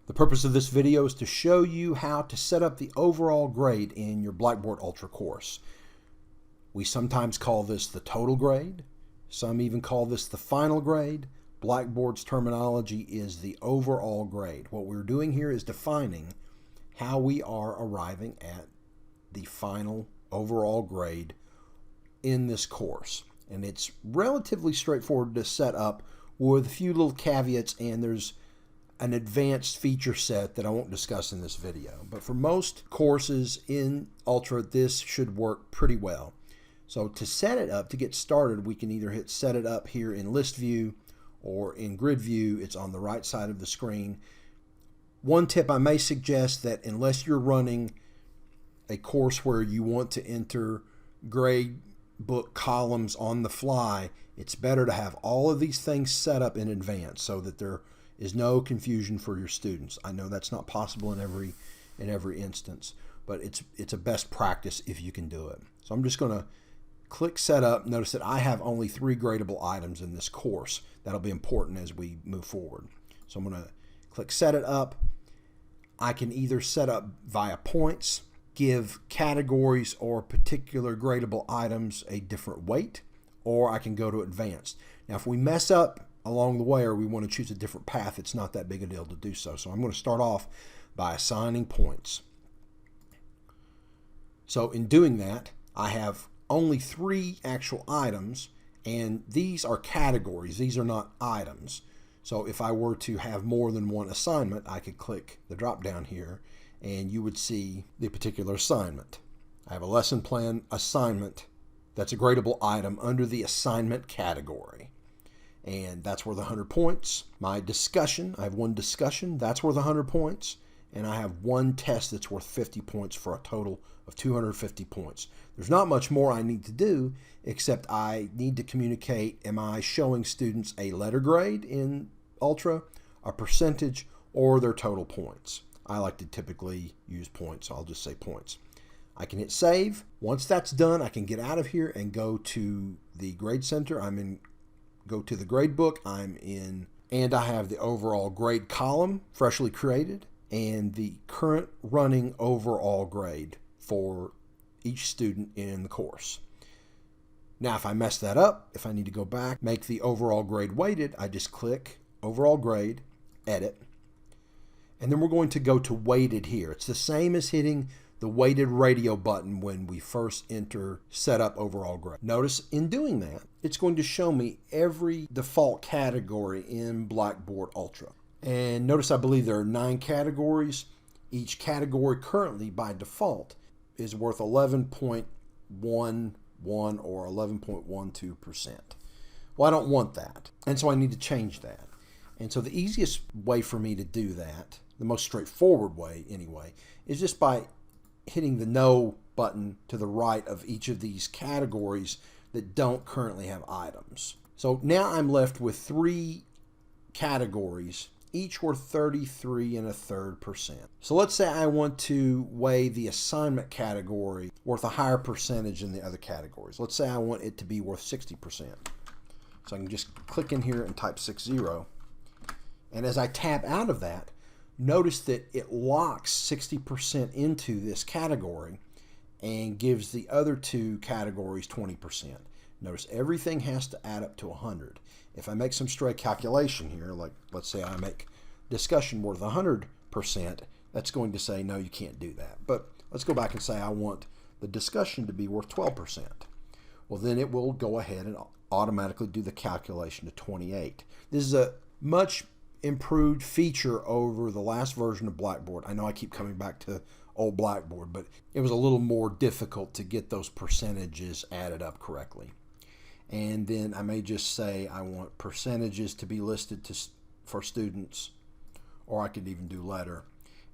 The purpose of this video is to show you how to set up the overall grade in your Blackboard Ultra course. We sometimes call this the total grade. Some even call this the final grade. Blackboard's terminology is the overall grade. What we're doing here is defining how we are arriving at the final overall grade in this course. And it's relatively straightforward to set up with a few little caveats, and there's an advanced feature set that I won't discuss in this video. But for most courses in Ultra, this should work pretty well. So to set it up, to get started, we can either hit set it up here in list view or in grid view. It's on the right side of the screen. One tip I may suggest, that unless you're running a course where you want to enter grade book columns on the fly, it's better to have all of these things set up in advance so that there is no confusion for your students. I know that's not possible in every instance, but it's a best practice if you can do it. So I'm just going to click setup. Notice that I have only 3 gradable items in this course. That'll be important as we move forward. So I'm going to click set it up. I can either set up via points, give categories or particular gradable items a different weight, or I can go to advanced. Now if we mess up along the way, or we want to choose a different path, it's not that big a deal to do so. So I'm going to start off by assigning points. So in doing that, I have only 3 actual items, and these are categories. These are not items. So if I were to have more than one assignment, I could click the drop down here and you would see the particular assignment. I have a lesson plan assignment that's a gradable item under the assignment category. And that's worth 100 points. My discussion, I have 1 discussion, that's worth 100 points. And I have 1 test that's worth 50 points for a total of 250 points. There's not much more I need to do, except I need to communicate, am I showing students a letter grade in Ultra, a percentage, or their total points? I like to typically use points, so I'll just say points. I can hit save. Once that's done, I can get out of here and go to the grade center. Go to the grade book, and I have the overall grade column freshly created and the current running overall grade for each student in the course. Now if I mess that up, if I need to go back, make the overall grade weighted, I just click overall grade, edit, and then we're going to go to weighted here. It's the same as hitting the weighted radio button when we first enter setup overall grade. Notice in doing that, it's going to show me every default category in Blackboard Ultra. And notice I believe there are 9 categories. Each category currently by default is worth 11.11 or 11.12%. Well, I don't want that, and so I need to change that. And so the easiest way for me to do that, the most straightforward way anyway, is just by hitting the no button to the right of each of these categories that don't currently have items. So now I'm left with 3 categories, each worth 33 1/3%. So let's say I want to weigh the assignment category worth a higher percentage than the other categories. Let's say I want it to be worth 60%. So I can just click in here and type 60. And as I tab out of that, notice that it locks 60% into this category and gives the other 2 categories 20%. Notice everything has to add up to 100. If I make some stray calculation here, like let's say I make discussion worth 100%, that's going to say, no, you can't do that. But let's go back and say I want the discussion to be worth 12%. Well, then it will go ahead and automatically do the calculation to 28. This is a much improved feature over the last version of Blackboard. I know I keep coming back to old Blackboard, but it was a little more difficult to get those percentages added up correctly. And then I may just say I want percentages to be listed for students, or I could even do letter.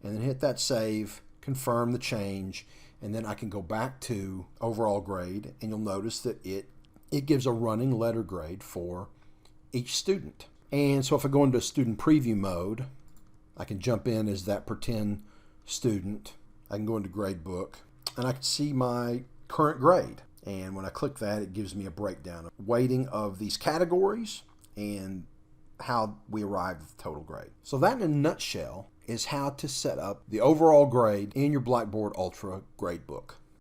And then hit that save, confirm the change, and then I can go back to overall grade, and you'll notice that it gives a running letter grade for each student. And so if I go into student preview mode, I can jump in as that pretend student. I can go into gradebook, and I can see my current grade. And when I click that, it gives me a breakdown of weighting of these categories and how we arrived at the total grade. So that in a nutshell is how to set up the overall grade in your Blackboard Ultra gradebook.